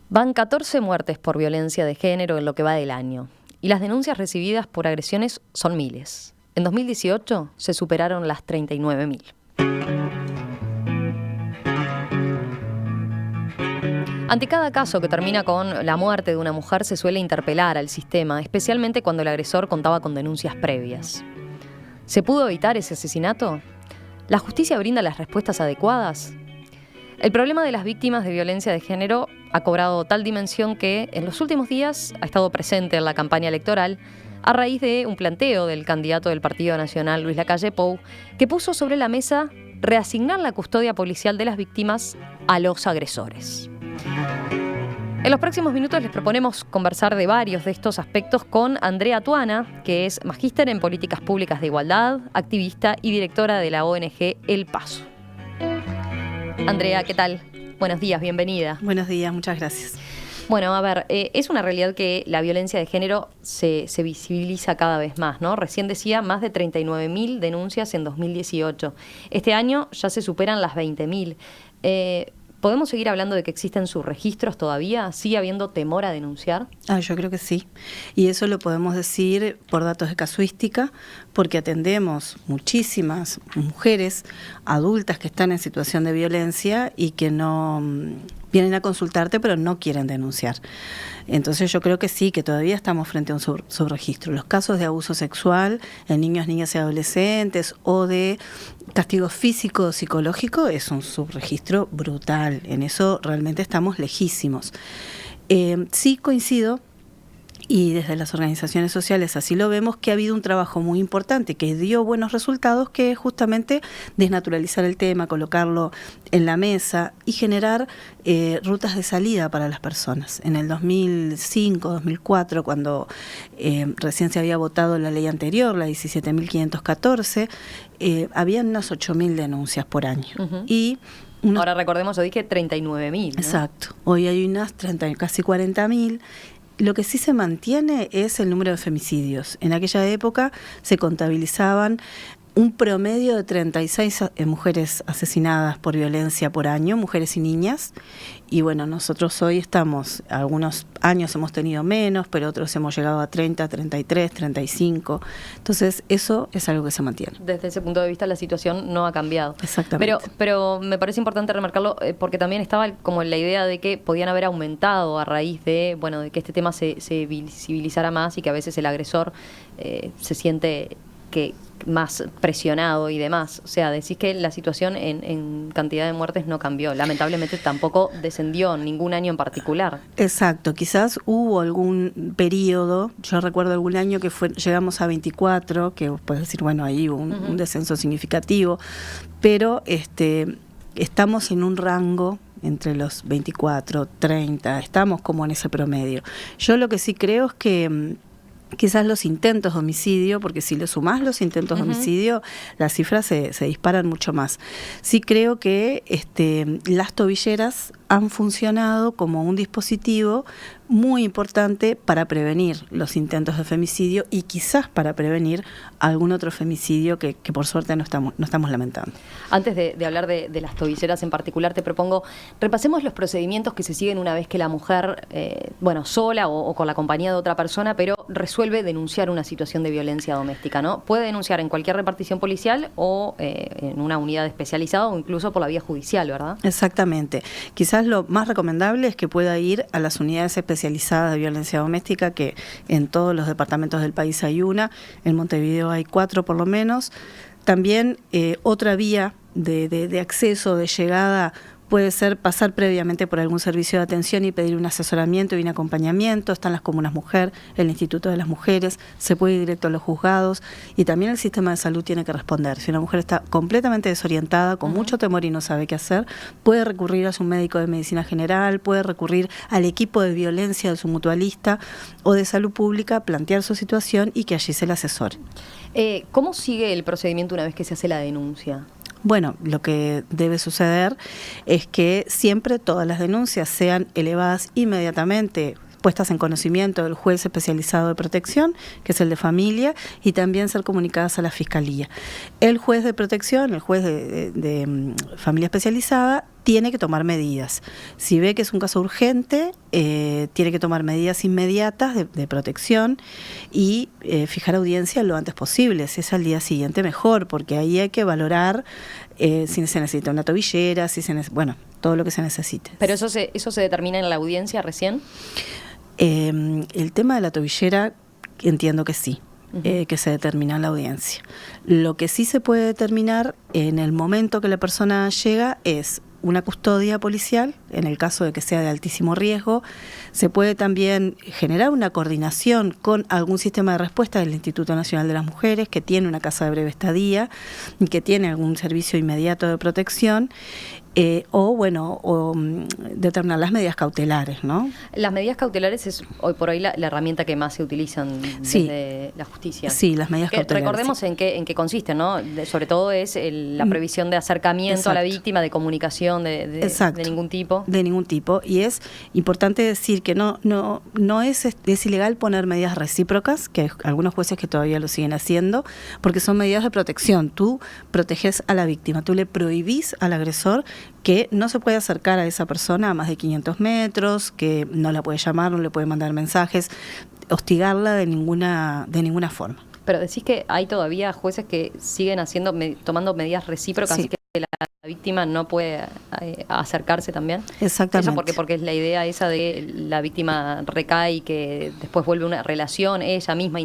Van 14 muertes por violencia de género en lo que va del año, y las denuncias recibidas por agresiones son miles. En 2018 se superaron las 39.000. Ante cada caso que termina con la muerte de una mujer se suele interpelar al sistema, especialmente cuando el agresor contaba con denuncias previas. ¿Se pudo evitar ese asesinato? ¿La justicia brinda las respuestas adecuadas? El problema de las víctimas de violencia de género ha cobrado tal dimensión que en los últimos días ha estado presente en la campaña electoral a raíz de un planteo del candidato del Partido Nacional, Luis Lacalle Pou, que puso sobre la mesa reasignar la custodia policial de las víctimas a los agresores. En los próximos minutos les proponemos conversar de varios de estos aspectos con Andrea Tuana, que es magíster en políticas públicas de igualdad, activista y directora de la ONG El Paso. Andrea, ¿qué tal? Buenos días, bienvenida. Buenos días, muchas gracias. Bueno, a ver, es una realidad que la violencia de género se visibiliza cada vez más, ¿no? Recién decía, más de 39.000 denuncias en 2018. Este año ya se superan las 20.000. ¿Podemos seguir hablando de que existen subregistros todavía? ¿Sigue habiendo temor a denunciar? Yo creo que sí. Y eso lo podemos decir por datos de casuística, porque atendemos muchísimas mujeres adultas que están en situación de violencia y que no vienen a consultarte, pero no quieren denunciar. Entonces yo creo que sí, que todavía estamos frente a un subregistro. Los casos de abuso sexual en niños, niñas y adolescentes o de castigo físico o psicológico es un subregistro brutal. En eso realmente estamos lejísimos. Sí coincido, y desde las organizaciones sociales así lo vemos, que ha habido un trabajo muy importante que dio buenos resultados, que es justamente desnaturalizar el tema, colocarlo en la mesa y generar rutas de salida para las personas. En el 2005, 2004, cuando recién se había votado la ley anterior, la 17.514, habían unas 8.000 denuncias por año. Uh-huh. Y ahora recordemos, yo dije 39.000, ¿no? Exacto. Hoy hay unas casi 40.000. Lo que sí se mantiene es el número de femicidios. En aquella época se contabilizaban un promedio de 36 mujeres asesinadas por violencia por año, mujeres y niñas. Y bueno, nosotros hoy estamos, algunos años hemos tenido menos, pero otros hemos llegado a 30, 33, 35. Entonces eso es algo que se mantiene. Desde ese punto de vista la situación no ha cambiado. Exactamente. Pero me parece importante remarcarlo porque también estaba como la idea de que podían haber aumentado a raíz de, bueno, de que este tema se visibilizara más y que a veces el agresor se siente que más presionado y demás. O sea, decís que la situación en cantidad de muertes no cambió. Lamentablemente tampoco descendió en ningún año en particular. Exacto. Quizás hubo algún periodo, yo recuerdo algún año que llegamos a 24, que puedes decir, bueno, ahí hubo un descenso significativo, pero estamos en un rango entre los 24, 30, estamos como en ese promedio. Yo lo que sí creo es que quizás los intentos de homicidio, porque si le sumás los intentos de homicidio, las cifras se disparan mucho más. Sí creo que las tobilleras han funcionado como un dispositivo muy importante para prevenir los intentos de femicidio y quizás para prevenir algún otro femicidio que por suerte no estamos lamentando. Antes de hablar de las tobilleras en particular, te propongo, repasemos los procedimientos que se siguen una vez que la mujer, sola o con la compañía de otra persona, pero resuelve denunciar una situación de violencia doméstica, ¿no? Puede denunciar en cualquier repartición policial o en una unidad especializada o incluso por la vía judicial, ¿verdad? Exactamente. Quizás lo más recomendable es que pueda ir a las unidades especializadas de violencia doméstica, que en todos los departamentos del país hay una, en Montevideo hay 4 por lo menos. También otra vía de acceso, de llegada, puede ser pasar previamente por algún servicio de atención y pedir un asesoramiento y un acompañamiento. Están las comunas mujer, el Instituto de las Mujeres, se puede ir directo a los juzgados y también el sistema de salud tiene que responder. Si una mujer está completamente desorientada, con mucho temor y no sabe qué hacer, puede recurrir a su médico de medicina general, puede recurrir al equipo de violencia de su mutualista o de salud pública, plantear su situación y que allí se le asesore. ¿Cómo sigue el procedimiento una vez que se hace la denuncia? Bueno, lo que debe suceder es que siempre todas las denuncias sean elevadas inmediatamente, puestas en conocimiento del juez especializado de protección, que es el de familia, y también ser comunicadas a la Fiscalía. El juez de protección, el juez de familia especializada, tiene que tomar medidas. Si ve que es un caso urgente, tiene que tomar medidas inmediatas de protección y fijar audiencia lo antes posible. Si es al día siguiente, mejor, porque ahí hay que valorar si se necesita una tobillera, bueno, todo lo que se necesite. ¿Pero eso se determina en la audiencia recién? El tema de la tobillera, entiendo que sí. Que se determina en la audiencia. Lo que sí se puede determinar en el momento que la persona llega es una custodia policial, en el caso de que sea de altísimo riesgo. Se puede también generar una coordinación con algún sistema de respuesta del Instituto Nacional de las Mujeres, que tiene una casa de breve estadía, que tiene algún servicio inmediato de protección, o determinar las medidas cautelares, ¿no? Las medidas cautelares es hoy por hoy la herramienta que más se utilizan desde la justicia. Sí, las medidas cautelares. Recordemos en qué consisten, ¿no? Sobre todo es la previsión de acercamiento a la víctima, de comunicación de ningún tipo. De ningún tipo. Y es importante decir que no es ilegal poner medidas recíprocas, que hay algunos jueces que todavía lo siguen haciendo, porque son medidas de protección. Tú proteges a la víctima, tú le prohibís al agresor que no se puede acercar a esa persona a más de 500 metros, que no la puede llamar, no le puede mandar mensajes, hostigarla de ninguna forma. Pero decís que hay todavía jueces que siguen tomando medidas recíprocas, sí. Que la víctima no puede acercarse también. Exactamente. Eso porque es la idea esa de la víctima recae y que después vuelve una relación, ella misma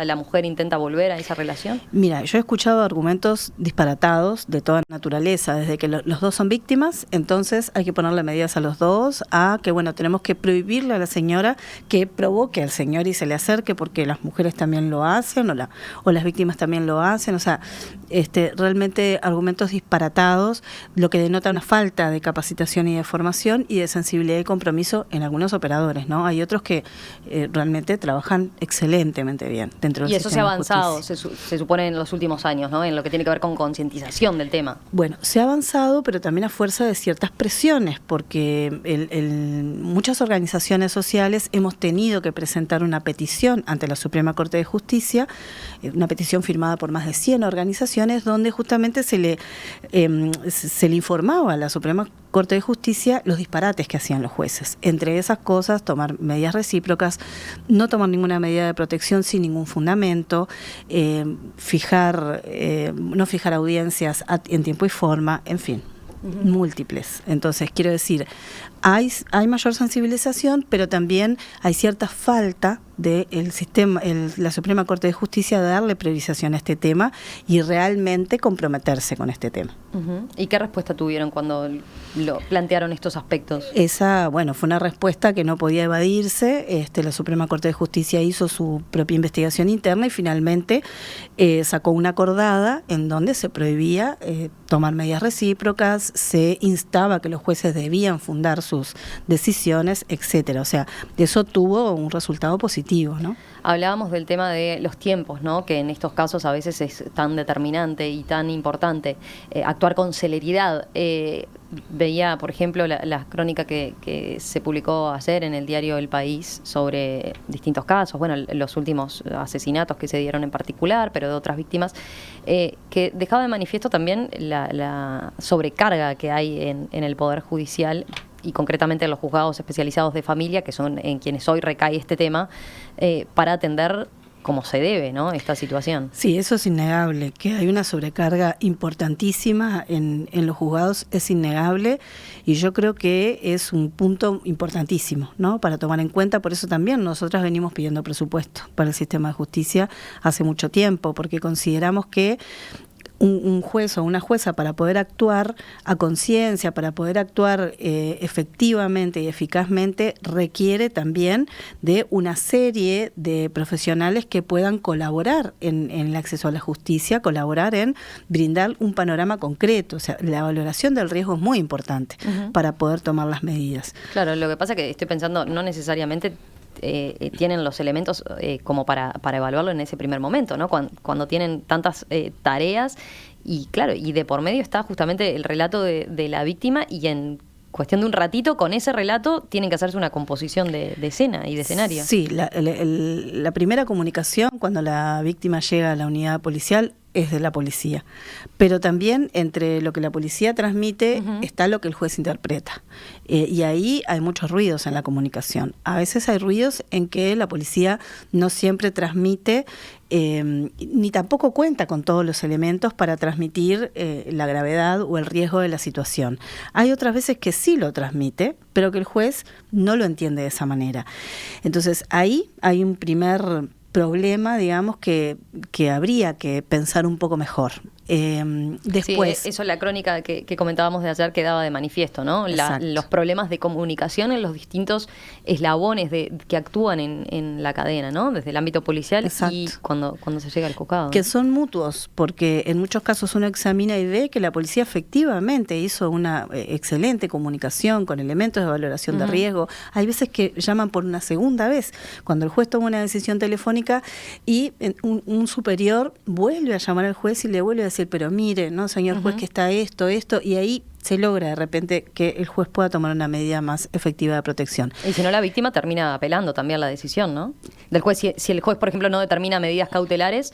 la mujer intenta volver a esa relación. Mira, yo he escuchado argumentos disparatados de toda naturaleza, desde que los dos son víctimas, entonces hay que ponerle medidas a los dos, a que tenemos que prohibirle a la señora que provoque al señor y se le acerque, porque las mujeres también lo hacen, o las víctimas también lo hacen, realmente argumentos disparatados, lo que denota una falta de capacitación y de formación y de sensibilidad y compromiso en algunos operadores, ¿no? Hay otros que realmente trabajan excelentemente bien dentro del sistema. Y eso se ha avanzado, se supone, en los últimos años, ¿no? En lo que tiene que ver con concientización del tema. Bueno, se ha avanzado, pero también a fuerza de ciertas presiones, porque muchas organizaciones sociales hemos tenido que presentar una petición ante la Suprema Corte de Justicia, una petición firmada por más de 100 organizaciones, donde justamente se le informaba a la Suprema Corte de Justicia los disparates que hacían los jueces. Entre esas cosas, tomar medidas recíprocas, no tomar ninguna medida de protección sin ningún fundamento, no fijar audiencias en tiempo y forma, en fin, múltiples. Entonces, quiero decir, hay mayor sensibilización, pero también hay cierta falta del sistema, la Suprema Corte de Justicia, de darle priorización a este tema y realmente comprometerse con este tema. ¿Y qué respuesta tuvieron cuando lo plantearon estos aspectos? Esa, fue una respuesta que no podía evadirse. La Suprema Corte de Justicia hizo su propia investigación interna y finalmente sacó una acordada en donde se prohibía tomar medidas recíprocas, se instaba que los jueces debían fundar sus decisiones, etcétera. O sea, eso tuvo un resultado positivo, ¿no? Hablábamos del tema de los tiempos, ¿no? Que en estos casos a veces es tan determinante y tan importante actuar con celeridad. Veía, por ejemplo, la crónica que se publicó ayer en el diario El País sobre distintos casos, los últimos asesinatos que se dieron en particular, pero de otras víctimas, que dejaba de manifiesto también la sobrecarga que hay en el Poder Judicial y concretamente en los juzgados especializados de familia, que son en quienes hoy recae este tema, para atender como se debe, ¿no?, esta situación. Sí, eso es innegable, que hay una sobrecarga importantísima en los juzgados, es innegable, y yo creo que es un punto importantísimo, ¿no?, para tomar en cuenta. Por eso también nosotras venimos pidiendo presupuesto para el sistema de justicia hace mucho tiempo, porque consideramos que un juez o una jueza, para poder actuar a conciencia, para poder actuar efectivamente y eficazmente, requiere también de una serie de profesionales que puedan colaborar en el acceso a la justicia, colaborar en brindar un panorama concreto. O sea, la valoración del riesgo es muy importante para poder tomar las medidas. Claro, lo que pasa es que estoy pensando, no necesariamente tienen los elementos como para evaluarlo en ese primer momento, ¿no? Cuando tienen tantas tareas y claro, y de por medio está justamente el relato de la víctima y en cuestión de un ratito, con ese relato, tienen que hacerse una composición de escena y de escenario. Sí, la primera comunicación cuando la víctima llega a la unidad policial es de la policía, pero también entre lo que la policía transmite está lo que el juez interpreta, y ahí hay muchos ruidos en la comunicación. A veces hay ruidos en que la policía no siempre transmite, ni tampoco cuenta con todos los elementos para transmitir la gravedad o el riesgo de la situación. Hay otras veces que sí lo transmite, pero que el juez no lo entiende de esa manera. Entonces ahí hay un primer problema, digamos, que habría que pensar un poco mejor. Después, sí, eso en la crónica que comentábamos de ayer quedaba de manifiesto, ¿no? Los problemas de comunicación en los distintos eslabones que actúan en la cadena, ¿no? Desde el ámbito policial. Exacto. Y cuando se llega al juzgado. Que son mutuos, porque en muchos casos uno examina y ve que la policía efectivamente hizo una excelente comunicación con elementos de valoración de riesgo. Hay veces que llaman por una segunda vez, cuando el juez toma una decisión telefónica y un superior vuelve a llamar al juez y le vuelve a decir, pero mire, ¿no, señor juez, que está esto, y ahí se logra de repente que el juez pueda tomar una medida más efectiva de protección. Y si no, la víctima termina apelando también la decisión, ¿no? Del juez, si el juez, por ejemplo, no determina medidas cautelares,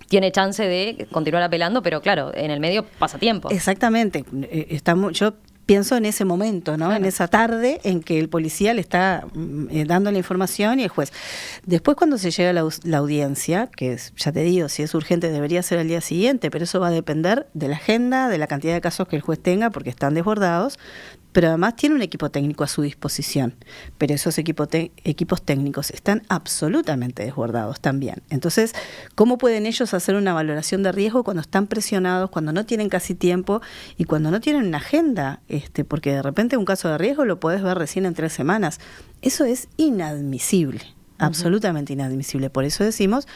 tiene chance de continuar apelando, pero claro, en el medio pasa tiempo. Exactamente. Yo pienso en ese momento, ¿no? Claro. En esa tarde en que el policía le está dando la información y el juez. Después, cuando se llega a la audiencia, que es, ya te digo, si es urgente debería ser al día siguiente, pero eso va a depender de la agenda, de la cantidad de casos que el juez tenga, porque están desbordados, pero además tiene un equipo técnico a su disposición. Pero esos equipos técnicos están absolutamente desbordados también. Entonces, ¿cómo pueden ellos hacer una valoración de riesgo cuando están presionados, cuando no tienen casi tiempo y cuando no tienen una agenda? Porque de repente un caso de riesgo lo podés ver recién en 3 semanas. Eso es inadmisible. Absolutamente inadmisible. Por eso decimos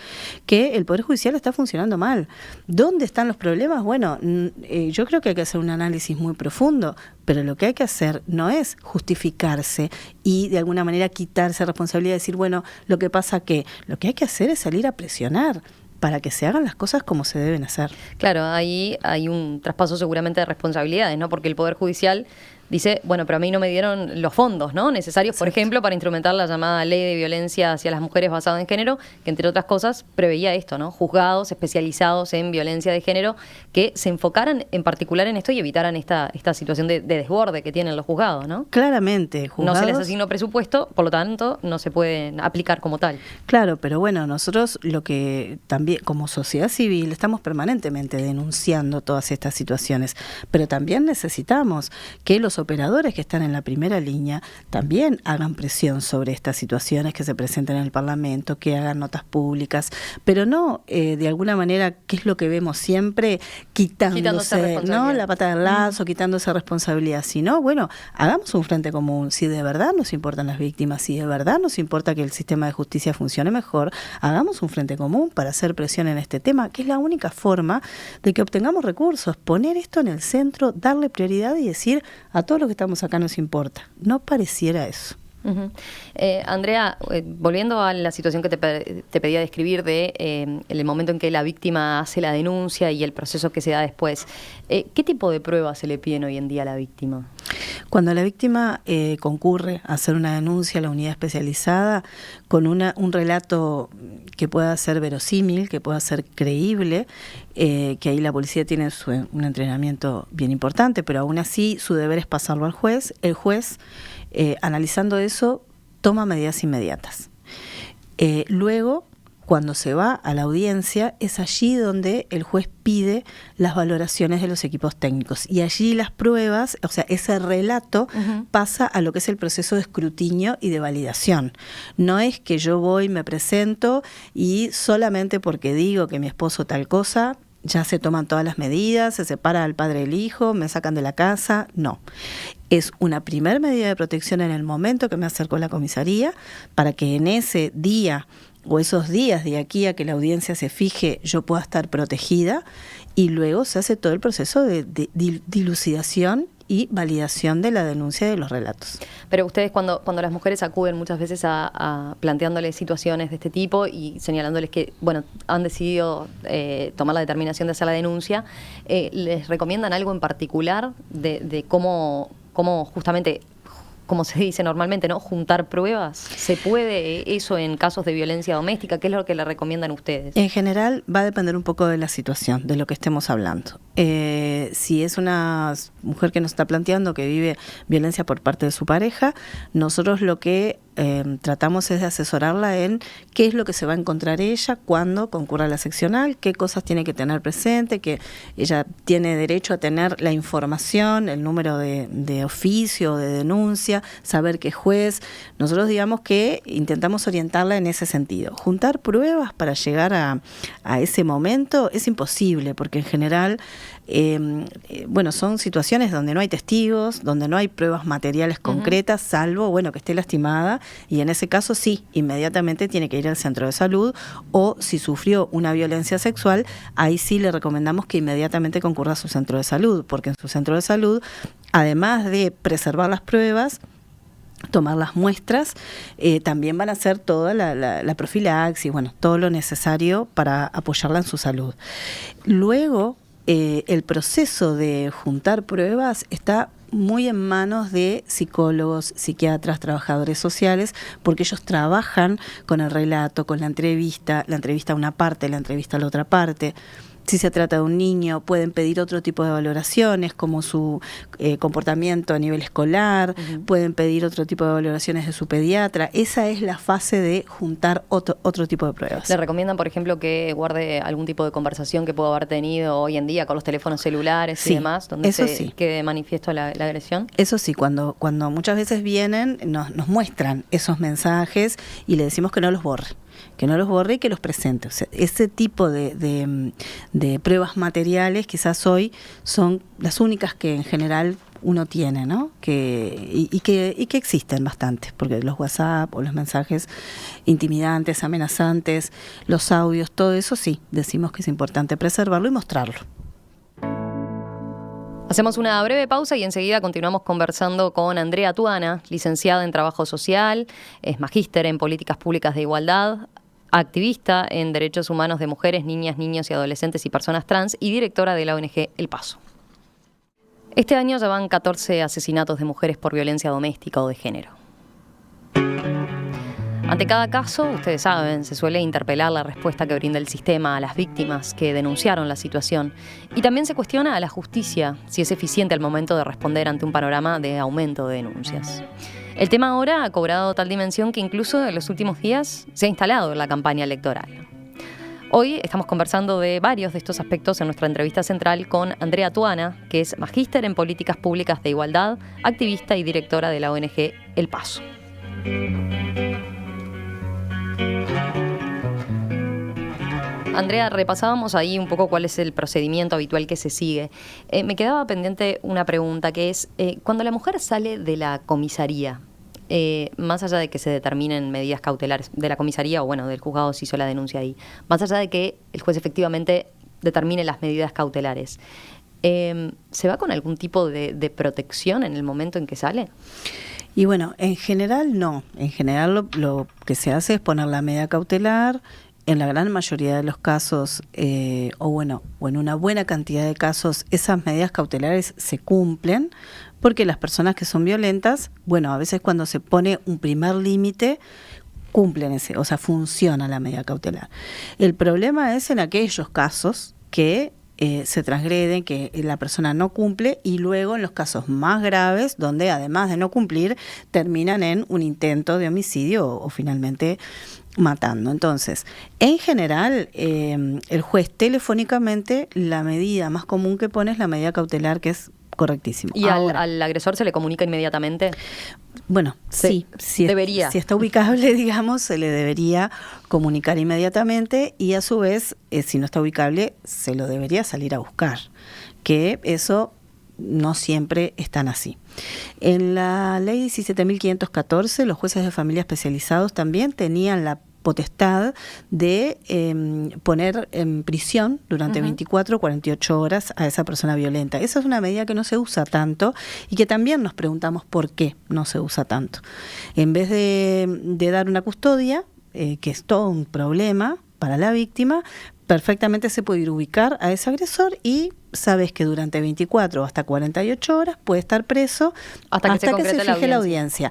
que el Poder Judicial está funcionando mal. ¿Dónde están los problemas? Bueno, yo creo que hay que hacer un análisis muy profundo, pero lo que hay que hacer no es justificarse y de alguna manera quitarse responsabilidad y decir, bueno, lo que pasa que lo que hay que hacer es salir a presionar para que se hagan las cosas como se deben hacer. Claro, ahí hay un traspaso seguramente de responsabilidades, ¿no? Porque el Poder Judicial dice, bueno, pero a mí no me dieron los fondos, ¿no?, necesarios, por ejemplo, para instrumentar la llamada Ley de Violencia hacia las Mujeres basada en género, que entre otras cosas preveía esto, ¿no? Juzgados especializados en violencia de género que se enfocaran en particular en esto y evitaran esta situación de desborde que tienen los juzgados, ¿no? Claramente, juzgados. No se les asignó presupuesto, por lo tanto, no se pueden aplicar como tal. Claro, pero bueno, nosotros lo que también, como sociedad civil, estamos permanentemente denunciando todas estas situaciones, pero también necesitamos que los operadores que están en la primera línea también hagan presión sobre estas situaciones que se presenten en el Parlamento, que hagan notas públicas, pero no de alguna manera, que es lo que vemos siempre, quitándose ¿no?, la pata del lazo, quitándose responsabilidad, sino, bueno, hagamos un frente común. Si de verdad nos importan las víctimas, si de verdad nos importa que el sistema de justicia funcione mejor, hagamos un frente común para hacer presión en este tema, que es la única forma de que obtengamos recursos, poner esto en el centro, darle prioridad y decir a todo lo que estamos acá nos importa. No pareciera eso. Andrea, volviendo a la situación que te pedía describir de el momento en que la víctima hace la denuncia y el proceso que se da después, ¿qué tipo de pruebas se le piden hoy en día a la víctima? Cuando la víctima concurre a hacer una denuncia a la unidad especializada con un relato que pueda ser verosímil, que pueda ser creíble, que ahí la policía tiene un entrenamiento bien importante, pero aún así su deber es pasarlo al juez. El juez, analizando eso, toma medidas inmediatas. Luego, cuando se va a la audiencia, es allí donde el juez pide las valoraciones de los equipos técnicos. Y allí las pruebas, o sea, ese relato pasa a lo que es el proceso de escrutinio y de validación. No es que yo voy, me presento y solamente porque digo que mi esposo tal cosa, ya se toman todas las medidas, se separa al padre del hijo, me sacan de la casa. No. Es una primer medida de protección en el momento que me acerco a la comisaría para que en ese día o esos días de aquí a que la audiencia se fije yo pueda estar protegida, y luego se hace todo el proceso de dilucidación y validación de la denuncia de los relatos. Pero ustedes cuando las mujeres acuden muchas veces a planteándoles situaciones de este tipo y señalándoles que, bueno, han decidido tomar la determinación de hacer la denuncia, ¿les recomiendan algo en particular de cómo cómo justamente, como se dice normalmente, ¿no? Juntar pruebas. ¿Se puede eso en casos de violencia doméstica? ¿Qué es lo que le recomiendan ustedes? En general va a depender un poco de la situación, de lo que estemos hablando. Si es una mujer que nos está planteando que vive violencia por parte de su pareja, nosotros lo que tratamos es de asesorarla en qué es lo que se va a encontrar ella cuando concurra a la seccional, qué cosas tiene que tener presente, que ella tiene derecho a tener la información, el número de oficio, de denuncia, saber qué juez. Nosotros digamos que intentamos orientarla en ese sentido. Juntar pruebas para llegar a ese momento es imposible, porque en general son situaciones donde no hay testigos, donde no hay pruebas materiales concretas, salvo que esté lastimada, y en ese caso sí, inmediatamente tiene que ir al centro de salud, o si sufrió una violencia sexual, ahí sí le recomendamos que inmediatamente concurra a su centro de salud, porque en su centro de salud, además de preservar las pruebas, tomar las muestras, también van a hacer toda la profilaxis, todo lo necesario para apoyarla en su salud. Luego, el proceso de juntar pruebas está muy en manos de psicólogos, psiquiatras, trabajadores sociales, porque ellos trabajan con el relato, con la entrevista a una parte, la entrevista a la otra parte. Si se trata de un niño, pueden pedir otro tipo de valoraciones, como su comportamiento a nivel escolar, pueden pedir otro tipo de valoraciones de su pediatra. Esa es la fase de juntar otro tipo de pruebas. ¿Le recomiendan, por ejemplo, que guarde algún tipo de conversación que pueda haber tenido hoy en día con los teléfonos celulares y demás, donde quede manifiesto la agresión? Eso sí, cuando muchas veces vienen, nos muestran esos mensajes y le decimos que no los borre. Que no los borre y que los presente. O sea, ese tipo de pruebas materiales quizás hoy son las únicas que en general uno tiene, ¿no? Y que existen bastante, porque los WhatsApp o los mensajes intimidantes, amenazantes, los audios, todo eso sí, decimos que es importante preservarlo y mostrarlo. Hacemos una breve pausa y enseguida continuamos conversando con Andrea Tuana, licenciada en Trabajo Social, es magíster en Políticas Públicas de Igualdad, activista en Derechos Humanos de Mujeres, Niñas, Niños y Adolescentes y Personas Trans y directora de la ONG El Paso. Este año ya van 14 asesinatos de mujeres por violencia doméstica o de género. Ante cada caso, ustedes saben, se suele interpelar la respuesta que brinda el sistema a las víctimas que denunciaron la situación. Y también se cuestiona a la justicia si es eficiente al momento de responder ante un panorama de aumento de denuncias. El tema ahora ha cobrado tal dimensión que incluso en los últimos días se ha instalado en la campaña electoral. Hoy estamos conversando de varios de estos aspectos en nuestra entrevista central con Andrea Tuana, que es magíster en Políticas Públicas de Igualdad, activista y directora de la ONG El Paso. Andrea, repasábamos ahí un poco cuál es el procedimiento habitual que se sigue. Me quedaba pendiente una pregunta, que es, cuando la mujer sale de la comisaría, más allá de que se determinen medidas cautelares de la comisaría o del juzgado si hizo la denuncia ahí, más allá de que el juez efectivamente determine las medidas cautelares, ¿se va con algún tipo de protección en el momento en que sale? Y en general no. En general lo que se hace es poner la medida cautelar. En la gran mayoría de los casos, o en una buena cantidad de casos, esas medidas cautelares se cumplen, porque las personas que son violentas, a veces cuando se pone un primer límite, cumplen funciona la medida cautelar. El problema es en aquellos casos que se transgreden, que la persona no cumple, y luego en los casos más graves, donde además de no cumplir, terminan en un intento de homicidio o finalmente matando. Entonces, en general, el juez telefónicamente, la medida más común que pone es la medida cautelar, que es correctísimo. ¿Y al agresor se le comunica inmediatamente? Sí. Debería. Si está ubicable, digamos, se le debería comunicar inmediatamente, y a su vez, si no está ubicable, se lo debería salir a buscar. Que eso no siempre es tan así. En la ley 17.514, los jueces de familia especializados también tenían la potestad de poner en prisión durante 24 o 48 horas a esa persona violenta. Esa es una medida que no se usa tanto y que también nos preguntamos por qué no se usa tanto. En vez de dar una custodia, que es todo un problema para la víctima, perfectamente se puede ir a ubicar a ese agresor y sabes que durante 24 o hasta 48 horas puede estar preso hasta que se fije la audiencia.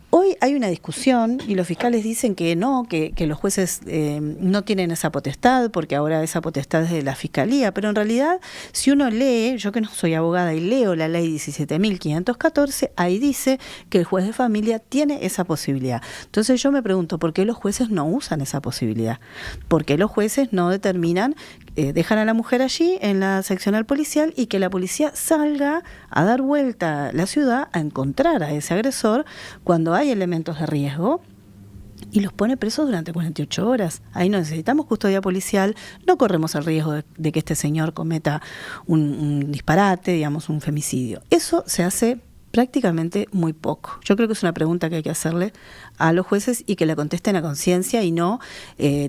Hoy hay una discusión y los fiscales dicen que no, que los jueces no tienen esa potestad, porque ahora esa potestad es de la fiscalía, pero en realidad si uno lee, yo que no soy abogada y leo la ley 17.514, ahí dice que el juez de familia tiene esa posibilidad. Entonces yo me pregunto, ¿por qué los jueces no usan esa posibilidad? ¿Por qué los jueces no determinan, dejan a la mujer allí en la seccional policial y que la policía salga a dar vuelta a la ciudad a encontrar a ese agresor cuando hay elementos de riesgo y los pone presos durante 48 horas? Ahí no necesitamos custodia policial, no corremos el riesgo de que este señor cometa un disparate, digamos, un femicidio. Eso se hace prácticamente muy poco. Yo creo que es una pregunta que hay que hacerle a los jueces y que la contesten a conciencia y no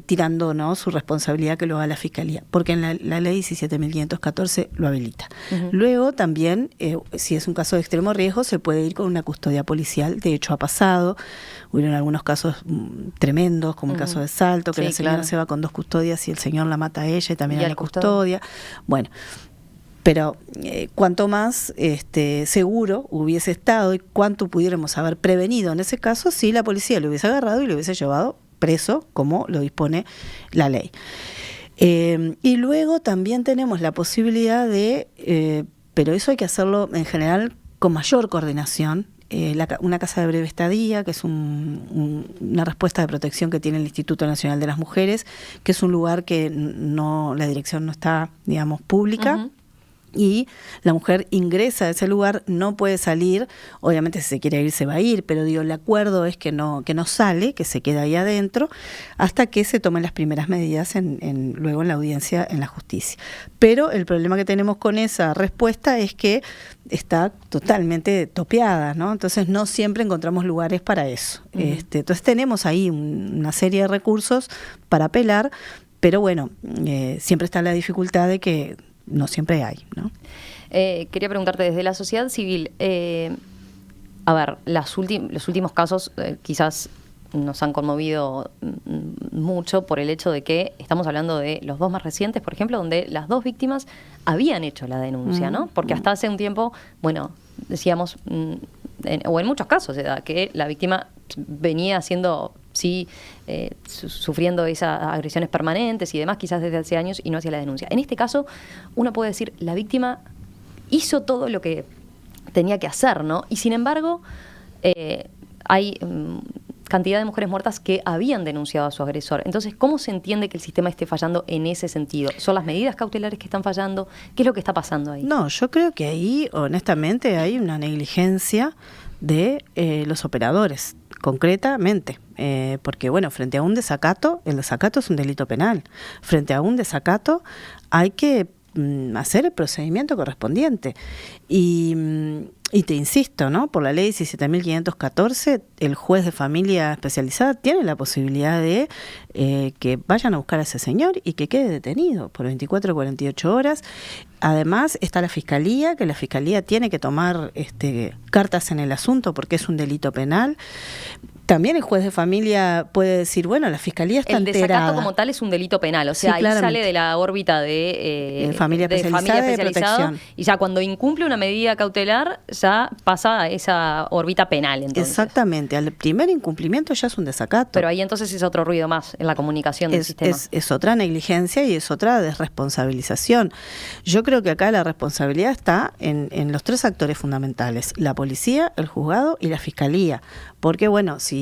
tirando, ¿no?, su responsabilidad que lo haga la Fiscalía, porque en la ley 17.514 lo habilita. Uh-huh. Luego también, si es un caso de extremo riesgo, se puede ir con una custodia policial. De hecho, ha pasado. Hubieron algunos casos tremendos, como el caso de Salto, que la señora se va con 2 custodias y el señor la mata a ella y también a la custodia. Bueno, pero cuanto más seguro hubiese estado y cuánto pudiéramos haber prevenido en ese caso si la policía lo hubiese agarrado y lo hubiese llevado preso, como lo dispone la ley. Y luego también tenemos la posibilidad de, pero eso hay que hacerlo en general con mayor coordinación, una casa de breve estadía, que es una respuesta de protección que tiene el Instituto Nacional de las Mujeres, que es un lugar que la dirección no está, digamos, pública. Uh-huh. Y la mujer ingresa a ese lugar, no puede salir, obviamente si se quiere ir se va a ir, pero el acuerdo es que no sale, que se queda ahí adentro, hasta que se tomen las primeras medidas luego en la audiencia en la justicia. Pero el problema que tenemos con esa respuesta es que está totalmente topeada, ¿no? Entonces no siempre encontramos lugares para eso. Uh-huh. Entonces tenemos ahí una serie de recursos para apelar, pero bueno, siempre está la dificultad de que no siempre hay, ¿no? Quería preguntarte, desde la sociedad civil, a ver, los últimos casos quizás nos han conmovido mucho por el hecho de que estamos hablando de los 2 más recientes, por ejemplo, donde las 2 víctimas habían hecho la denuncia, ¿no? Porque hasta hace un tiempo, bueno, decíamos, o en muchos casos, que la víctima venía haciendo... sí, sufriendo esas agresiones permanentes y demás, quizás desde hace años, y no hacía la denuncia. En este caso, uno puede decir, la víctima hizo todo lo que tenía que hacer, ¿no? Y sin embargo, hay cantidad de mujeres muertas que habían denunciado a su agresor. Entonces, ¿cómo se entiende que el sistema esté fallando en ese sentido? ¿Son las medidas cautelares que están fallando? ¿Qué es lo que está pasando ahí? No, yo creo que ahí, honestamente, hay una negligencia de los operadores, concretamente, porque bueno, frente a un desacato, el desacato es un delito penal. Frente a un desacato hay que hacer el procedimiento correspondiente. Y te insisto, ¿no? Por la ley 17.514, el juez de familia especializada tiene la posibilidad de que vayan a buscar a ese señor y que quede detenido por 24 o 48 horas. Además está la Fiscalía, que la Fiscalía tiene que tomar cartas en el asunto porque es un delito penal. También el juez de familia puede decir, bueno, la Fiscalía está enterada. El desacato como tal es un delito penal, o sea, sí, ahí sale de la órbita de familia especializada de protección. Y ya cuando incumple una medida cautelar, ya pasa a esa órbita penal, entonces. Exactamente, al primer incumplimiento ya es un desacato. Pero ahí entonces es otro ruido más en la comunicación del sistema. Es otra negligencia y es otra desresponsabilización. Yo creo que acá la responsabilidad está en los 3 actores fundamentales, la policía, el juzgado y la Fiscalía. Porque bueno, si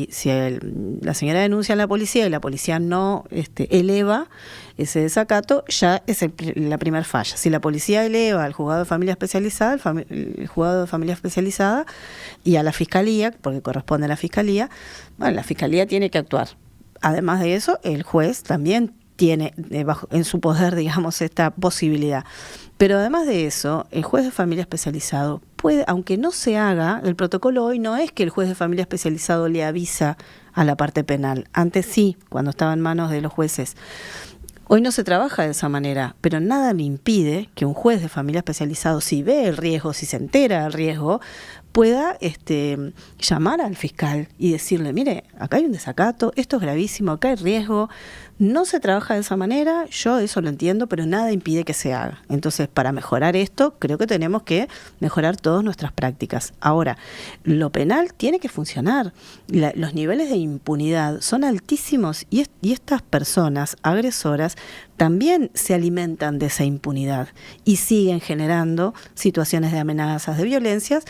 la señora denuncia a la policía y la policía no eleva ese desacato, ya es la primera falla. Si la policía eleva al juzgado de familia especializada, el juzgado de familia especializada y a la Fiscalía, porque corresponde a la Fiscalía, bueno, la Fiscalía tiene que actuar. Además de eso, el juez también tiene en su poder, digamos, esta posibilidad. Pero además de eso, el juez de familia especializado puede, aunque no se haga, el protocolo hoy no es que el juez de familia especializado le avisa a la parte penal. Antes sí, cuando estaba en manos de los jueces. Hoy no se trabaja de esa manera, pero nada le impide que un juez de familia especializado, si ve el riesgo, si se entera del riesgo, pueda llamar al fiscal y decirle, mire, acá hay un desacato, esto es gravísimo, acá hay riesgo, no se trabaja de esa manera, yo eso lo entiendo, pero nada impide que se haga. Entonces, para mejorar esto, creo que tenemos que mejorar todas nuestras prácticas. Ahora, lo penal tiene que funcionar. Los niveles de impunidad son altísimos y estas personas agresoras también se alimentan de esa impunidad y siguen generando situaciones de amenazas, de violencias,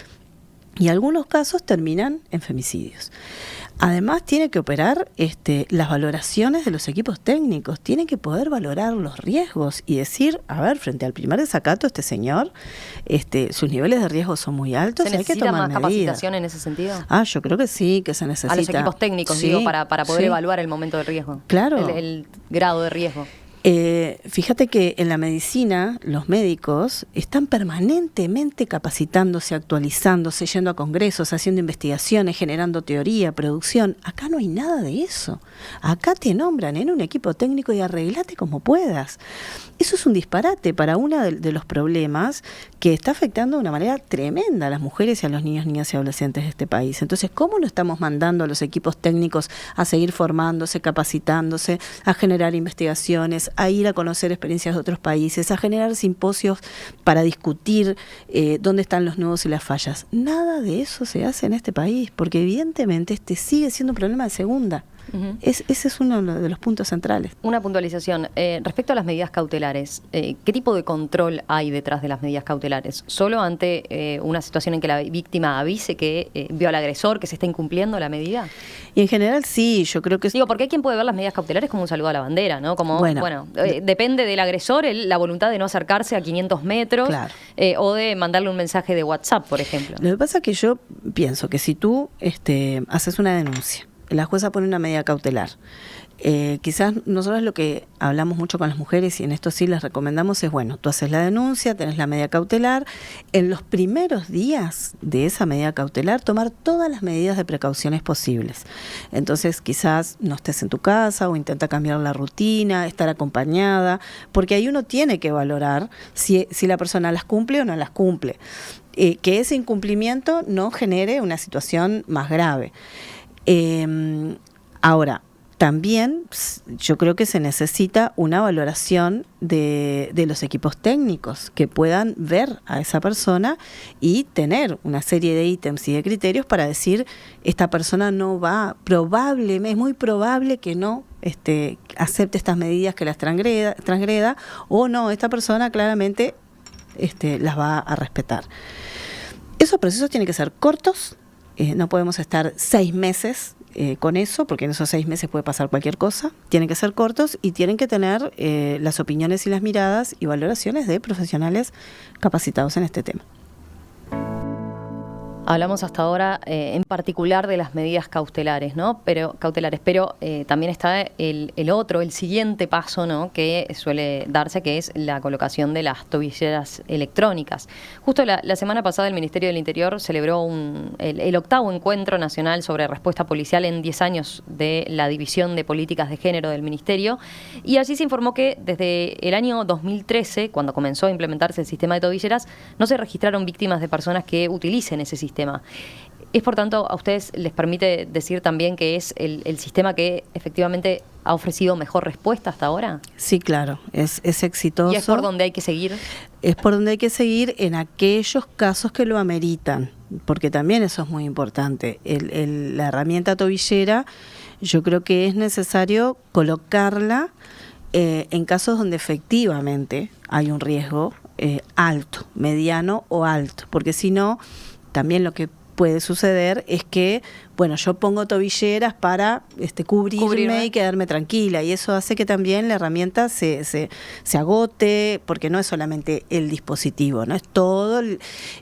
y algunos casos terminan en femicidios. Además, tiene que operar las valoraciones de los equipos técnicos, tienen que poder valorar los riesgos y decir, a ver, frente al primer desacato, este señor, sus niveles de riesgo son muy altos, hay que tomar medidas. ¿Se necesita más capacitación en ese sentido? Yo creo que sí, que se necesita. A los equipos técnicos, sí, digo, para poder evaluar el momento de riesgo. Claro. El grado de riesgo. Fíjate que en la medicina los médicos están permanentemente capacitándose, actualizándose, yendo a congresos, haciendo investigaciones, generando teoría, producción. Acá no hay nada de eso. Acá te nombran en un equipo técnico y arreglate como puedas. Eso es un disparate para uno de los problemas que está afectando de una manera tremenda a las mujeres y a los niños, niñas y adolescentes de este país. Entonces, ¿cómo no estamos mandando a los equipos técnicos a seguir formándose, capacitándose, a generar investigaciones, a ir a conocer experiencias de otros países, a generar simposios para discutir dónde están los nudos y las fallas? Nada de eso se hace en este país, porque evidentemente sigue siendo un problema de segunda. Uh-huh. Ese es uno de los puntos centrales. Una puntualización. Respecto a las medidas cautelares, ¿qué tipo de control hay detrás de las medidas cautelares? ¿Solo ante una situación en que la víctima avise que vio al agresor, que se está incumpliendo la medida? Y en general sí, yo creo que... Digo, porque hay quien puede ver las medidas cautelares como un saludo a la bandera, ¿no? Como, depende del agresor la voluntad de no acercarse a 500 metros, claro, o de mandarle un mensaje de WhatsApp, por ejemplo. Lo que pasa es que yo pienso que si tú haces una denuncia, la jueza pone una medida cautelar. Quizás nosotros lo que hablamos mucho con las mujeres, y en esto sí les recomendamos, es tú haces la denuncia, tenés la medida cautelar, en los primeros días de esa medida cautelar tomar todas las medidas de precauciones posibles. Entonces quizás no estés en tu casa o intenta cambiar la rutina, estar acompañada, porque ahí uno tiene que valorar si la persona las cumple o no las cumple, que ese incumplimiento no genere una situación más grave. Ahora, también yo creo que se necesita una valoración de los equipos técnicos que puedan ver a esa persona y tener una serie de ítems y de criterios para decir, esta persona no va, es muy probable que no acepte estas medidas, que las transgreda, o no, esta persona claramente las va a respetar. Esos procesos tienen que ser cortos. No podemos estar 6 meses con eso, porque en esos 6 meses puede pasar cualquier cosa. Tienen que ser cortos y tienen que tener las opiniones y las miradas y valoraciones de profesionales capacitados en este tema. Hablamos hasta ahora en particular de las medidas cautelares, ¿no? Pero también está el siguiente paso, ¿no?, que suele darse, que es la colocación de las tobilleras electrónicas. Justo la semana pasada el Ministerio del Interior celebró el 8º encuentro nacional sobre respuesta policial en 10 años de la División de Políticas de Género del Ministerio, y allí se informó que desde el año 2013, cuando comenzó a implementarse el sistema de tobilleras, no se registraron víctimas de personas que utilicen ese sistema. ¿Es, por tanto, a ustedes les permite decir también que es el sistema que efectivamente ha ofrecido mejor respuesta hasta ahora? Sí, claro, es exitoso. ¿Y es por donde hay que seguir? Es por donde hay que seguir en aquellos casos que lo ameritan, porque también eso es muy importante. La herramienta tobillera, yo creo que es necesario colocarla en casos donde efectivamente hay un riesgo alto, mediano o alto, porque si no, también lo que puede suceder es que, yo pongo tobilleras para cubrirme y quedarme tranquila, y eso hace que también la herramienta se agote, porque no es solamente el dispositivo, no es todo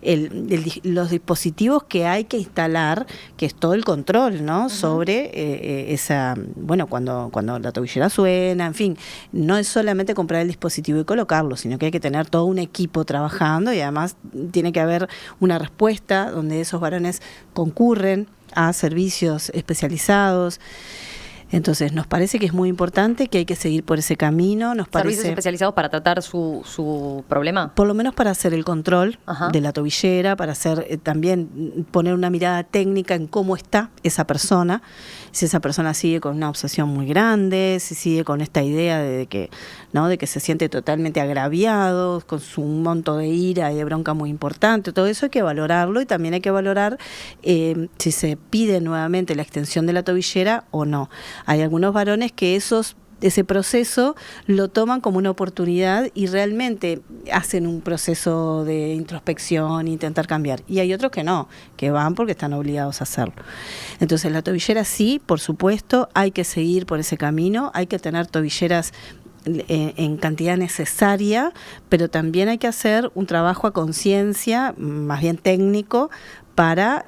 los dispositivos que hay que instalar, que es todo el control, ¿no? Uh-huh. Sobre esa, cuando la tobillera suena, en fin, no es solamente comprar el dispositivo y colocarlo, sino que hay que tener todo un equipo trabajando, y además tiene que haber una respuesta donde esos varones concurren a servicios especializados. Entonces nos parece que es muy importante, que hay que seguir por ese camino. Nos ¿Servicios parece, especializados para tratar su problema? por lo menos para hacer el control de la tobillera, para hacer también poner una mirada técnica en cómo está esa persona, si esa persona sigue con una obsesión muy grande, si sigue con esta idea de que, ¿no?, de que se siente totalmente agraviado, con un monto de ira y de bronca muy importante. Todo eso hay que valorarlo, y también hay que valorar si se pide nuevamente la extensión de la tobillera o no. Hay algunos varones que ese proceso lo toman como una oportunidad y realmente hacen un proceso de introspección, intentar cambiar. Y hay otros que no, que van porque están obligados a hacerlo. Entonces la tobillera sí, por supuesto, hay que seguir por ese camino, hay que tener tobilleras en cantidad necesaria, pero también hay que hacer un trabajo a conciencia, más bien técnico, para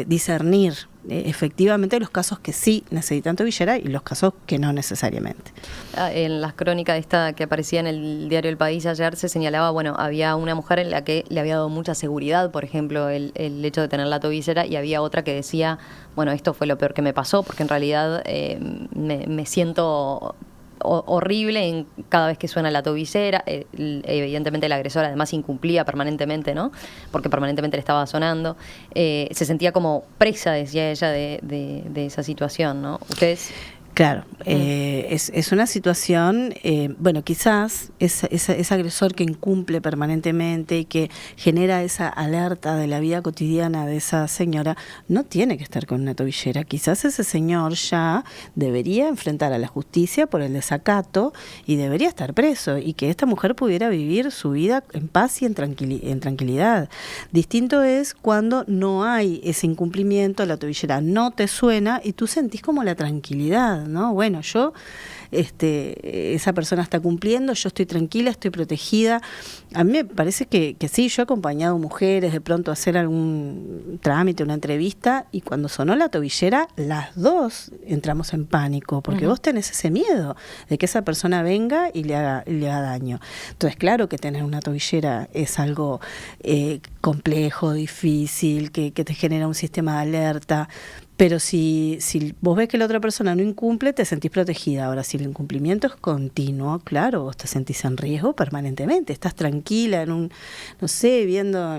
discernir efectivamente los casos que sí necesitan tobillera y los casos que no necesariamente. En las crónicas esta que aparecía en el diario El País ayer se señalaba, bueno, había una mujer en la que le había dado mucha seguridad, por ejemplo, el hecho de tener la tobillera, y había otra que decía, bueno, esto fue lo peor que me pasó, porque en realidad me siento horrible cada vez que suena la tobillera. Evidentemente el agresor además incumplía permanentemente, ¿no?, porque permanentemente le estaba sonando. Se sentía como presa, decía ella, de esa situación, ¿no? ¿Ustedes? Claro, es una situación, bueno, quizás ese agresor que incumple permanentemente y que genera esa alerta de la vida cotidiana de esa señora, no tiene que estar con una tobillera. Quizás ese señor ya debería enfrentar a la justicia por el desacato y debería estar preso, y que esta mujer pudiera vivir su vida en paz y en tranquilidad. Distinto es cuando no hay ese incumplimiento, la tobillera no te suena y tú sentís como la tranquilidad, ¿no? Bueno, esa persona está cumpliendo, yo estoy tranquila, estoy protegida. A mí me parece que sí, yo he acompañado mujeres de pronto a hacer algún trámite, una entrevista, y cuando sonó la tobillera, las dos entramos en pánico, porque vos tenés ese miedo de que esa persona venga y le haga daño. Entonces, claro que tener una tobillera es algo complejo, difícil, que te genera un sistema de alerta. Pero si vos ves que la otra persona no incumple, te sentís protegida. Ahora, si el incumplimiento es continuo, claro, vos te sentís en riesgo permanentemente. Estás tranquila viendo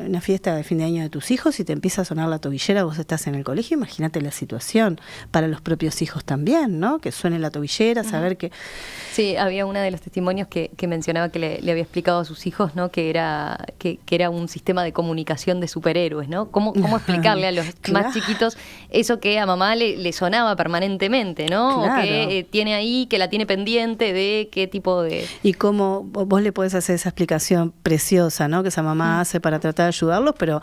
una fiesta de fin de año de tus hijos y te empieza a sonar la tobillera, vos estás en el colegio, imagínate la situación. Para los propios hijos también, ¿no? Que suene la tobillera, saber que... Sí, había una de los testimonios que mencionaba que le había explicado a sus hijos, ¿no?, que era un sistema de comunicación de superhéroes, ¿no? ¿Cómo explicarle a los más chiquitos eso que a mamá le sonaba permanentemente, ¿no? Claro. O que tiene ahí, que la tiene pendiente de qué tipo de... Y cómo vos le podés hacer esa explicación preciosa, ¿no?, que esa mamá hace para tratar de ayudarlos, pero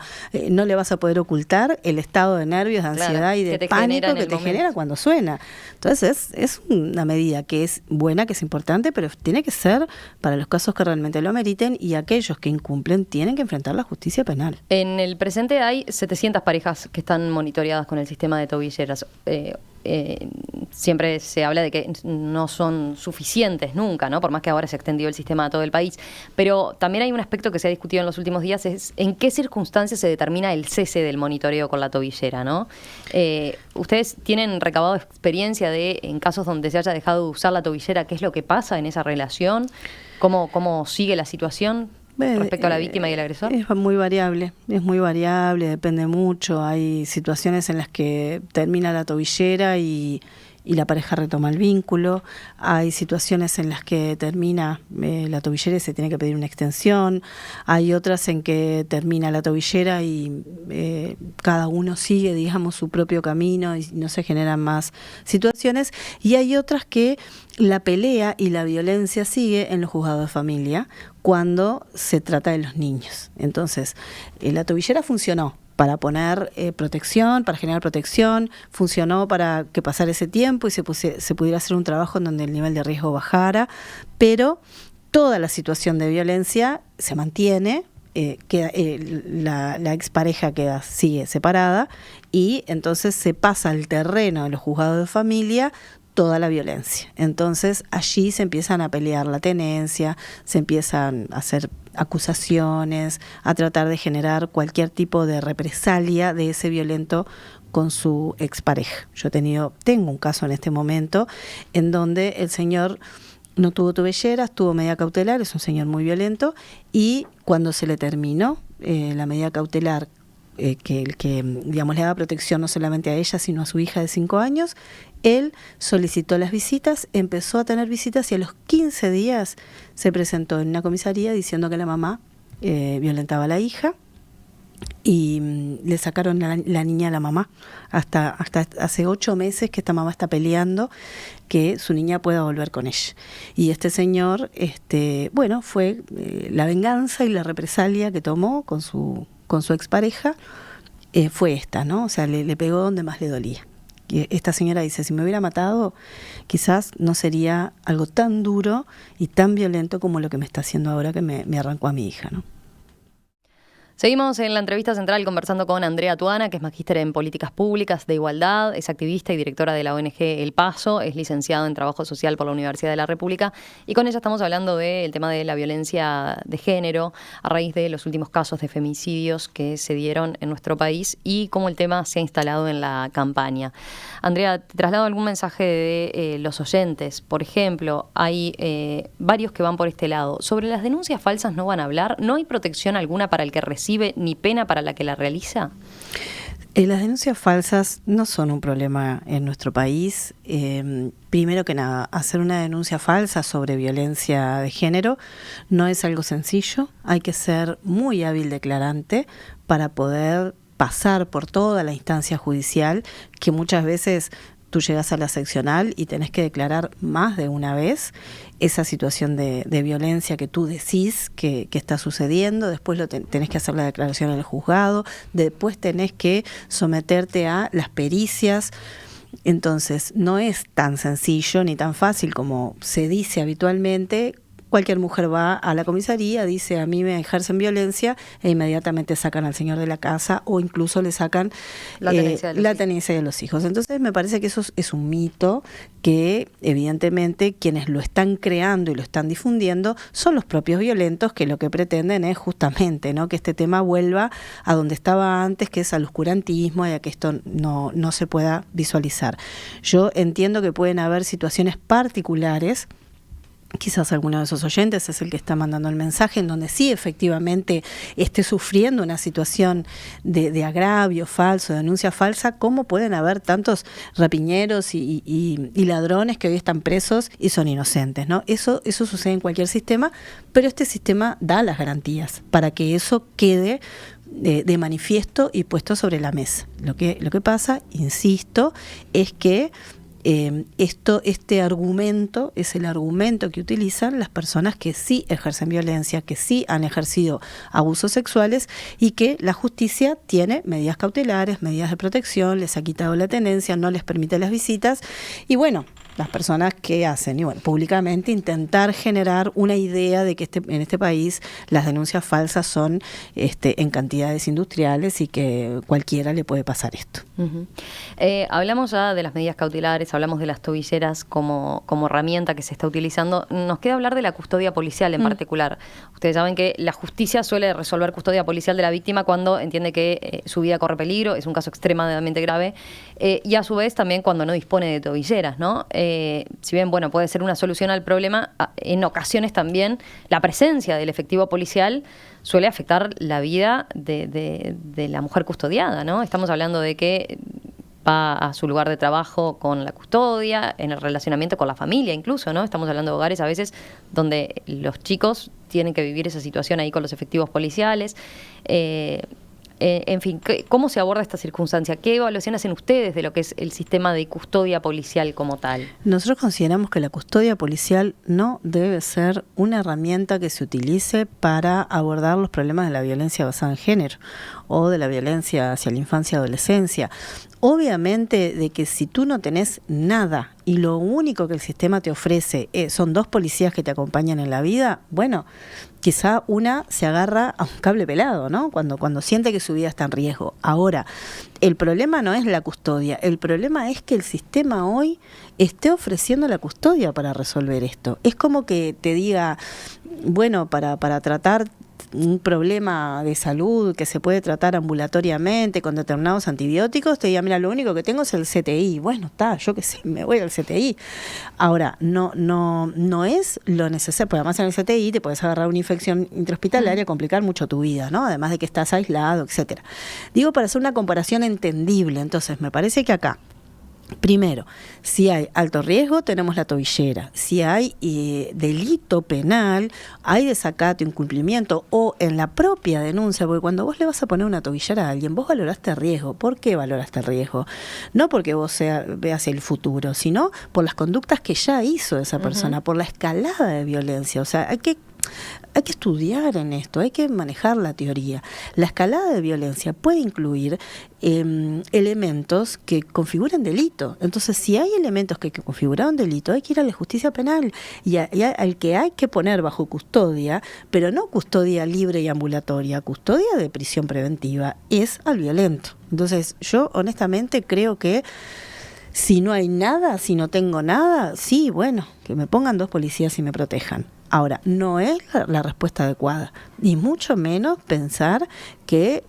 no le vas a poder ocultar el estado de nervios, de ansiedad y de pánico que te genera cuando suena. Entonces es una medida que es buena, que es importante, pero tiene que ser para los casos que realmente lo ameriten, y aquellos que incumplen tienen que enfrentar la justicia penal. En el presente hay 700 parejas que están monitoreadas con el sistema de tobilleras. Siempre se habla de que no son suficientes nunca, ¿no?, por más que ahora se extendió el sistema a todo el país. Pero también hay un aspecto que se ha discutido en los últimos días, es en qué circunstancias se determina el cese del monitoreo con la tobillera, ¿no? ¿Ustedes tienen recabado experiencia en casos donde se haya dejado de usar la tobillera, qué es lo que pasa en esa relación? ¿Cómo sigue la situación respecto a la víctima y el agresor? Es muy variable, depende mucho. Hay situaciones en las que termina la tobillera y la pareja retoma el vínculo. Hay situaciones en las que termina la tobillera y se tiene que pedir una extensión. Hay otras en que termina la tobillera y cada uno sigue, digamos, su propio camino y no se generan más situaciones. Y hay otras que la pelea y la violencia sigue en los juzgados de familia cuando se trata de los niños. Entonces, la tobillera funcionó para poner protección, para generar protección, funcionó para que pasara ese tiempo y se pudiera hacer un trabajo en donde el nivel de riesgo bajara, pero toda la situación de violencia se mantiene, la expareja sigue separada, y entonces se pasa al terreno de los juzgados de familia toda la violencia. Entonces allí se empiezan a pelear la tenencia, se empiezan a hacer acusaciones, a tratar de generar cualquier tipo de represalia de ese violento con su expareja. Yo tengo un caso en este momento en donde el señor no tuvo tobilleras, tuvo medida cautelar, es un señor muy violento, y cuando se le terminó la medida cautelar, que digamos le daba protección no solamente a ella, sino a su hija de 5 años, él solicitó las visitas, empezó a tener visitas y a los 15 días se presentó en una comisaría diciendo que la mamá violentaba a la hija, y le sacaron la niña a la mamá. Hasta hace 8 meses que esta mamá está peleando que su niña pueda volver con ella. Y este señor, bueno, fue la venganza y la represalia que tomó con su expareja, fue esta, ¿no? O sea, le pegó donde más le dolía. Y esta señora dice, si me hubiera matado, quizás no sería algo tan duro y tan violento como lo que me está haciendo ahora, que me arrancó a mi hija, ¿no? Seguimos en la entrevista central conversando con Andrea Tuana, que es magíster en políticas públicas de igualdad, es activista y directora de la ONG El Paso, es licenciado en trabajo social por la Universidad de la República, y con ella estamos hablando del tema de la violencia de género a raíz de los últimos casos de femicidios que se dieron en nuestro país y cómo el tema se ha instalado en la campaña. Andrea, te traslado algún mensaje de los oyentes. Por ejemplo, hay varios que van por este lado. Sobre las denuncias falsas no van a hablar, ¿no hay protección alguna para el que recibe ni pena para la que la realiza? Las denuncias falsas no son un problema en nuestro país. Primero que nada, hacer una denuncia falsa sobre violencia de género no es algo sencillo. Hay que ser muy hábil declarante para poder pasar por toda la instancia judicial, que muchas veces tú llegas a la seccional y tenés que declarar más de una vez esa situación de violencia que tú decís que está sucediendo. Después tenés que hacer la declaración en el juzgado, después tenés que someterte a las pericias. Entonces no es tan sencillo ni tan fácil como se dice habitualmente. Cualquier mujer va a la comisaría, dice a mí me ejercen violencia e inmediatamente sacan al señor de la casa o incluso le sacan la tenencia de los hijos. Entonces me parece que eso es un mito que evidentemente quienes lo están creando y lo están difundiendo son los propios violentos, que lo que pretenden es justamente, ¿no?, que este tema vuelva a donde estaba antes, que es al oscurantismo y a que esto no se pueda visualizar. Yo entiendo que pueden haber situaciones particulares. Quizás alguno de esos oyentes es el que está mandando el mensaje, en donde sí efectivamente esté sufriendo una situación de agravio falso, de denuncia falsa, como pueden haber tantos rapiñeros y ladrones que hoy están presos y son inocentes, ¿no? Eso sucede en cualquier sistema, pero este sistema da las garantías para que eso quede de manifiesto y puesto sobre la mesa. Lo que pasa, insisto, es que este argumento es el argumento que utilizan las personas que sí ejercen violencia, que sí han ejercido abusos sexuales y que la justicia tiene medidas cautelares, medidas de protección, les ha quitado la tenencia, no les permite las visitas y bueno, las personas que hacen, y bueno, públicamente intentar generar una idea de que en este país las denuncias falsas son en cantidades industriales y que cualquiera le puede pasar esto. Uh-huh. Hablamos ya de las medidas cautelares, hablamos de las tobilleras como herramienta que se está utilizando. Nos queda hablar de la custodia policial en particular. Ustedes saben que la justicia suele resolver custodia policial de la víctima cuando entiende que su vida corre peligro, es un caso extremadamente grave, y a su vez también cuando no dispone de tobilleras, ¿no? Si bien, bueno, puede ser una solución al problema, en ocasiones también la presencia del efectivo policial suele afectar la vida de la mujer custodiada, ¿no? Estamos hablando de que va a su lugar de trabajo con la custodia, en el relacionamiento con la familia incluso, ¿no? Estamos hablando de hogares a veces donde los chicos tienen que vivir esa situación ahí con los efectivos policiales. En fin, ¿cómo se aborda esta circunstancia? ¿Qué evaluación hacen ustedes de lo que es el sistema de custodia policial como tal? Nosotros consideramos que la custodia policial no debe ser una herramienta que se utilice para abordar los problemas de la violencia basada en género o de la violencia hacia la infancia y adolescencia. Obviamente de que si tú no tenés nada y lo único que el sistema te ofrece son 2 policías que te acompañan en la vida, bueno, quizá una se agarra a un cable pelado, ¿no? Cuando siente que su vida está en riesgo. Ahora, el problema no es la custodia, el problema es que el sistema hoy esté ofreciendo la custodia para resolver esto. Es como que te diga, bueno, para tratar un problema de salud que se puede tratar ambulatoriamente con determinados antibióticos, te diga, mira, lo único que tengo es el CTI. Bueno, está, yo qué sé, me voy al CTI. Ahora, no es lo necesario, porque además en el CTI te puedes agarrar una infección intrahospitalaria, complicar mucho tu vida, ¿no? Además de que estás aislado, etcétera. Digo, para hacer una comparación entendible. Entonces, me parece que acá, primero, si hay alto riesgo, tenemos la tobillera. Si hay delito penal, hay desacato, incumplimiento, o en la propia denuncia, porque cuando vos le vas a poner una tobillera a alguien, vos valoraste el riesgo. ¿Por qué valoraste el riesgo? No porque vos veas el futuro, sino por las conductas que ya hizo esa persona, por la escalada de violencia. O sea, hay que estudiar en esto, hay que manejar la teoría. La escalada de violencia puede incluir elementos que configuren delito. Entonces, si hay elementos que configuran delito, hay que ir a la justicia penal y al que hay que poner bajo custodia, pero no custodia libre y ambulatoria, custodia de prisión preventiva, es al violento. Entonces, yo honestamente creo que si no hay nada, si no tengo nada, sí, bueno, que me pongan 2 policías y me protejan. Ahora, no es la respuesta adecuada, ni mucho menos pensar que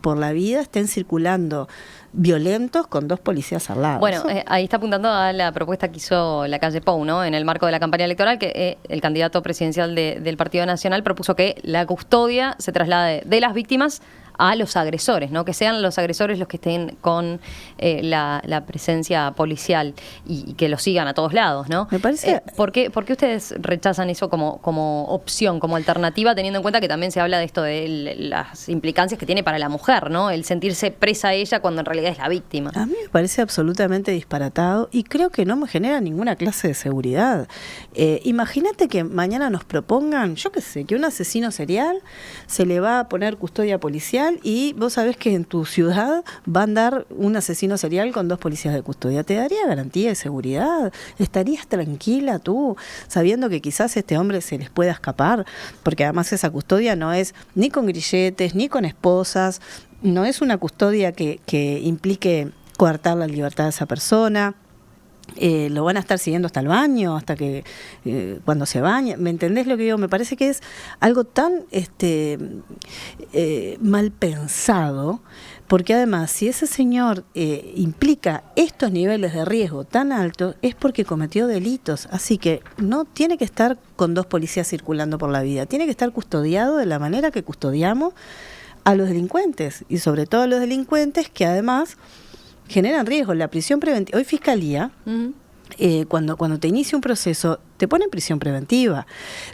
por la vida estén circulando violentos con 2 policías al lado. Bueno, ahí está apuntando a la propuesta que hizo la calle Pou, ¿no? En el marco de la campaña electoral, que el candidato presidencial del Partido Nacional propuso que la custodia se traslade de las víctimas a los agresores, ¿no? Que sean los agresores los que estén con la presencia policial y que los sigan a todos lados, ¿no? Me parece... ¿Por qué ustedes rechazan eso como opción, como alternativa, teniendo en cuenta que también se habla de esto de las implicancias que tiene para la mujer, ¿no? El sentirse presa ella cuando en realidad es la víctima. A mí me parece absolutamente disparatado y creo que no me genera ninguna clase de seguridad. Imagínate que mañana nos propongan, yo qué sé, que un asesino serial se le va a poner custodia policial y vos sabés que en tu ciudad va a andar un asesino serial con 2 policías de custodia. ¿Te daría garantía de seguridad? ¿Estarías tranquila tú sabiendo que quizás este hombre se les pueda escapar? Porque además esa custodia no es ni con grilletes, ni con esposas, no es una custodia que implique coartar la libertad de esa persona. Lo van a estar siguiendo hasta el baño, hasta que cuando se baña. ¿Me entendés lo que digo? Me parece que es algo tan mal pensado, porque además si ese señor implica estos niveles de riesgo tan altos, es porque cometió delitos. Así que no tiene que estar con 2 policías circulando por la vida, tiene que estar custodiado de la manera que custodiamos a los delincuentes, y sobre todo a los delincuentes que además generan riesgo. La prisión preventiva, hoy Fiscalía, cuando te inicia un proceso, te pone en prisión preventiva.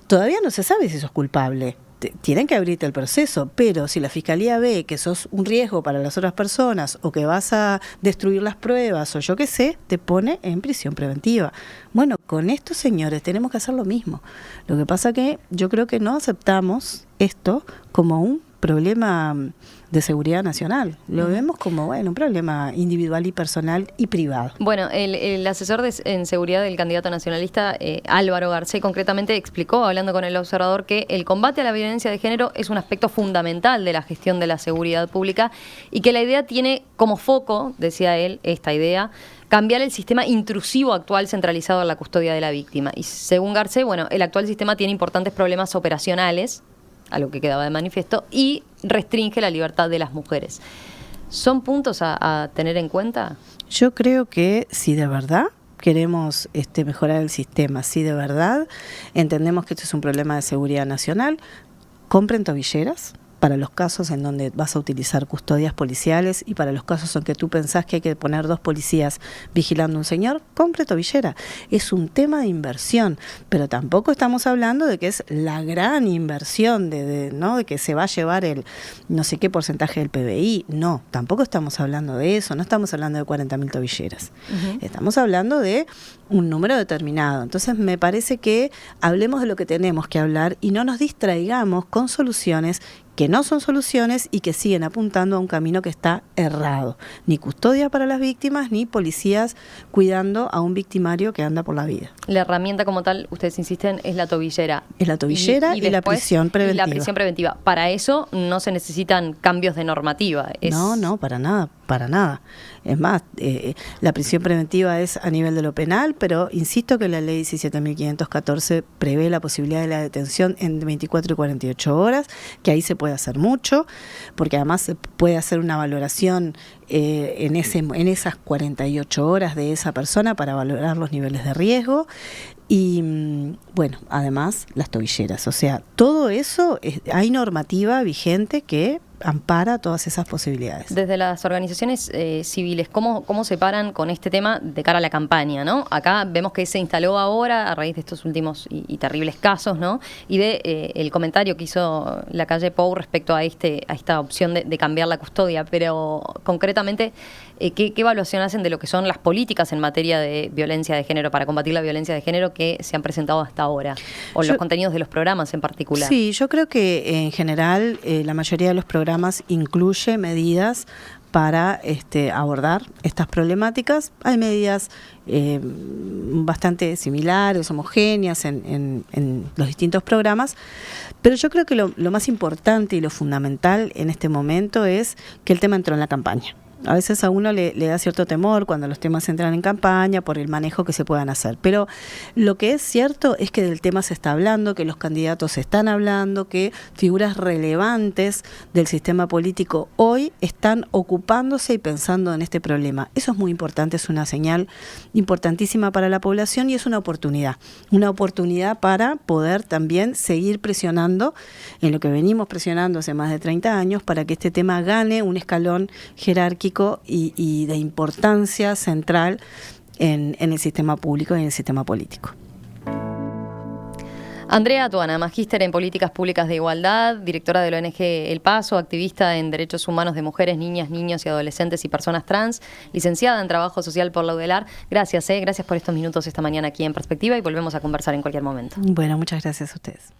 Todavía no se sabe si sos culpable. Tienen que abrirte el proceso, pero si la Fiscalía ve que sos un riesgo para las otras personas o que vas a destruir las pruebas o yo qué sé, te pone en prisión preventiva. Bueno, con estos señores tenemos que hacer lo mismo. Lo que pasa que yo creo que no aceptamos esto como un problema de seguridad nacional. Lo vemos como, bueno, un problema individual y personal y privado. Bueno, el asesor en seguridad del candidato nacionalista, Álvaro Garcés, concretamente explicó, hablando con El Observador, que el combate a la violencia de género es un aspecto fundamental de la gestión de la seguridad pública y que la idea tiene como foco, decía él, esta idea, cambiar el sistema intrusivo actual centralizado en la custodia de la víctima. Y según Garcés, bueno, el actual sistema tiene importantes problemas operacionales, algo que quedaba de manifiesto, y restringe la libertad de las mujeres. ¿Son puntos a tener en cuenta? Yo creo que si de verdad queremos mejorar el sistema, si de verdad entendemos que esto es un problema de seguridad nacional, compren tobilleras para los casos en donde vas a utilizar custodias policiales y para los casos en que tú pensás que hay que poner 2 policías vigilando a un señor, compre tobillera. Es un tema de inversión, pero tampoco estamos hablando de que es la gran inversión ¿no? de que se va a llevar el no sé qué porcentaje del PBI. No, tampoco estamos hablando de eso, no estamos hablando de 40.000 tobilleras. Estamos hablando de un número determinado. Entonces me parece que hablemos de lo que tenemos que hablar y no nos distraigamos con soluciones que no son soluciones y que siguen apuntando a un camino que está errado. Ni custodia para las víctimas, ni policías cuidando a un victimario que anda por la vida. La herramienta como tal, ustedes insisten, es la tobillera. Es la tobillera y la prisión preventiva. Y la prisión preventiva. Para eso no se necesitan cambios de normativa. No, para nada. para nada. Es más, la prisión preventiva es a nivel de lo penal, pero insisto que la ley 17.514 prevé la posibilidad de la detención en 24 y 48 horas, que ahí se puede hacer mucho, porque además se puede hacer una valoración en esas 48 horas de esa persona para valorar los niveles de riesgo. Y bueno, además las tobilleras, o sea, todo eso, hay normativa vigente que ampara todas esas posibilidades. Desde las organizaciones civiles, ¿cómo se paran con este tema de cara a la campaña, ¿no? Acá vemos que se instaló ahora a raíz de estos últimos y terribles casos, ¿no? Y de el comentario que hizo la calle Pou respecto a esta opción de cambiar la custodia, pero concretamente, ¿qué evaluación hacen de lo que son las políticas en materia de violencia de género, para combatir la violencia de género que se han presentado hasta ahora? O los contenidos de los programas en particular. Sí, yo creo que en general la mayoría de los programas incluye medidas para abordar estas problemáticas. Hay medidas bastante similares, homogéneas en los distintos programas, pero yo creo que lo más importante y lo fundamental en este momento es que el tema entró en la campaña. A veces a uno le da cierto temor cuando los temas entran en campaña por el manejo que se puedan hacer. Pero lo que es cierto es que del tema se está hablando, que los candidatos están hablando, que figuras relevantes del sistema político hoy están ocupándose y pensando en este problema. Eso es muy importante, es una señal importantísima para la población y es una oportunidad para poder también seguir presionando en lo que venimos presionando hace más de 30 años para que este tema gane un escalón jerárquico y de importancia central en el sistema público y en el sistema político. Andrea Tuana, magíster en Políticas Públicas de Igualdad, directora de la ONG El Paso, activista en derechos humanos de mujeres, niñas, niños y adolescentes y personas trans, licenciada en Trabajo Social por la UDELAR. Gracias por estos minutos esta mañana aquí en Perspectiva y volvemos a conversar en cualquier momento. Bueno, muchas gracias a ustedes.